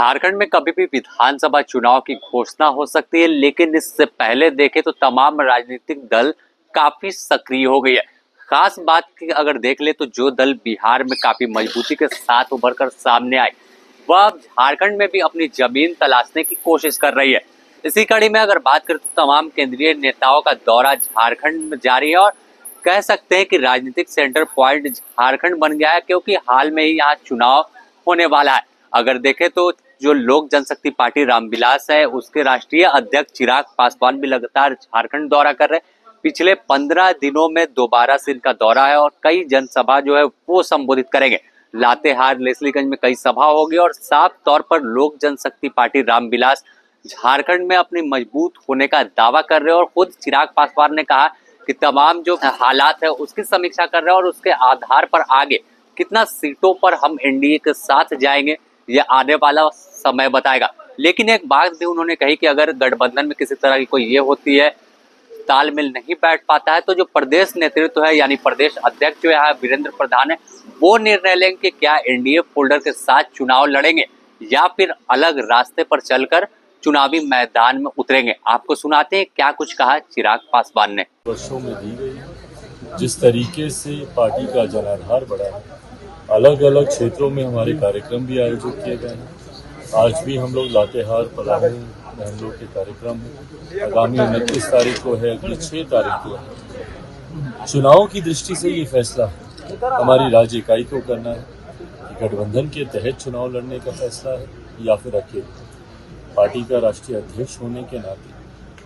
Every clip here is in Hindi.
झारखंड में कभी भी विधानसभा चुनाव की घोषणा हो सकती है, लेकिन इससे पहले देखें तो तमाम राजनीतिक दल काफी सक्रिय हो गई है। खास बात की अगर देख ले तो जो दल बिहार में काफी मजबूती के साथ उभर कर सामने आए, वह अब झारखंड में भी अपनी जमीन तलाशने की कोशिश कर रही है। इसी कड़ी में अगर बात करें तो तमाम केंद्रीय नेताओं का दौरा झारखंड में जारी है और कह सकते हैं कि राजनीतिक सेंटर पॉइंट झारखंड बन गया है, क्योंकि हाल में ही यहाँ चुनाव होने वाला है। अगर देखें तो जो लोक जनशक्ति पार्टी रामविलास है, उसके राष्ट्रीय अध्यक्ष चिराग पासवान भी लगातार झारखंड दौरा कर रहे हैं। पिछले 15 दिनों में दोबारा से इनका दौरा है और कई जनसभा जो है वो संबोधित करेंगे। लातेहार, लेस्लीगंज में कई सभा होगी और साफ तौर पर लोक जनशक्ति पार्टी रामविलास झारखंड में अपनी मजबूत होने का दावा कर रहे हैं। और खुद चिराग पासवान ने कहा कि तमाम जो हालात है उसकी समीक्षा कर रहे हैं और उसके आधार पर आगे कितना सीटों पर हम एनडीए के साथ जाएंगे ये आने वाला समय बताएगा। लेकिन एक बात भी उन्होंने कही कि अगर गठबंधन में किसी तरह की कोई ये होती है, तालमेल नहीं बैठ पाता है, तो जो प्रदेश नेतृत्व है यानी प्रदेश अध्यक्ष जो है वीरेंद्र प्रधान है, वो निर्णय लेंगे कि क्या एनडीए फोल्डर के साथ चुनाव लड़ेंगे या फिर अलग रास्ते पर चलकर चुनावी मैदान में उतरेंगे। आपको सुनाते हैं क्या कुछ कहा चिराग पासवान ने। वर्षों में दी गई जिस तरीके से पार्टी का जनाधार बढ़ा है, अलग अलग क्षेत्रों में हमारे कार्यक्रम भी आयोजित किए गए हैं। आज भी हम लोग लातेहार, पलामू में हम लोग के कार्यक्रम है। आगामी 29 तारीख को है, अगली 6 तारीख को है। चुनाव की दृष्टि से ये फैसला हमारी राज्य इकाई को करना है कि गठबंधन के तहत चुनाव लड़ने का फैसला है या फिर अकेले। पार्टी का राष्ट्रीय अध्यक्ष होने के नाते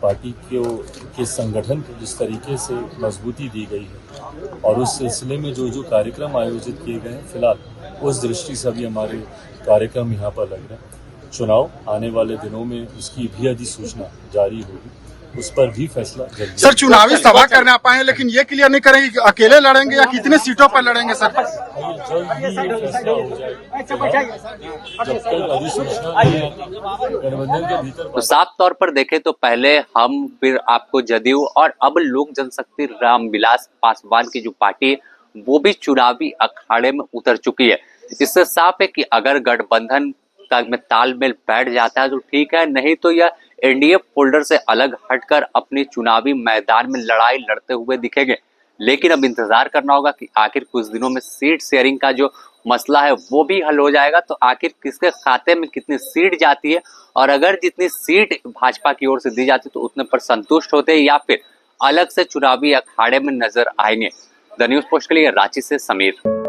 पार्टी के संगठन को जिस तरीके से मजबूती दी गई है और उस सिलसिले में जो जो कार्यक्रम आयोजित किए गए हैं, फिलहाल उस दृष्टि से भी हमारे कार्यक्रम यहाँ पर लग रहे हैं। चुनाव आने वाले दिनों में उसकी भी अधिसूचना जारी होगी, उस पर भी फैसला जल्दी। सर, चुनावी सभा करने आ पाए, लेकिन ये क्लियर नहीं करेंगे कि अकेले लड़ेंगे या कितने सीटों पर लड़ेंगे। सर, जल्द ही ये फैसला हो जाएगा। जब तक अधिसूचना गठबंधन के भीतर तो साफ तौर पर देखें तो पहले हम, फिर आपको जदयू और अब लोक जनशक्ति रामविलास पासवान की जो पार्टी है वो भी चुनावी अखाड़े में उतर चुकी है। इससे साफ है कि अगर गठबंधन में तालमेल बैठ जाता है तो ठीक है, नहीं तो यह एनडीए फोल्डर से अलग हटकर अपनी चुनावी मैदान में लड़ाई लड़ते हुए दिखेंगे। लेकिन अब इंतजार करना होगा कि आखिर कुछ दिनों में सीट शेयरिंग का जो मसला है वो भी हल हो जाएगा, तो आखिर किसके खाते में कितनी सीट जाती है और अगर जितनी सीट भाजपा की ओर से दी जाती है तो उतने पर संतुष्ट होते हैं या फिर अलग से चुनावी अखाड़े में नजर आएंगे। द न्यूज़ पोस्ट के लिए रांची से समीर।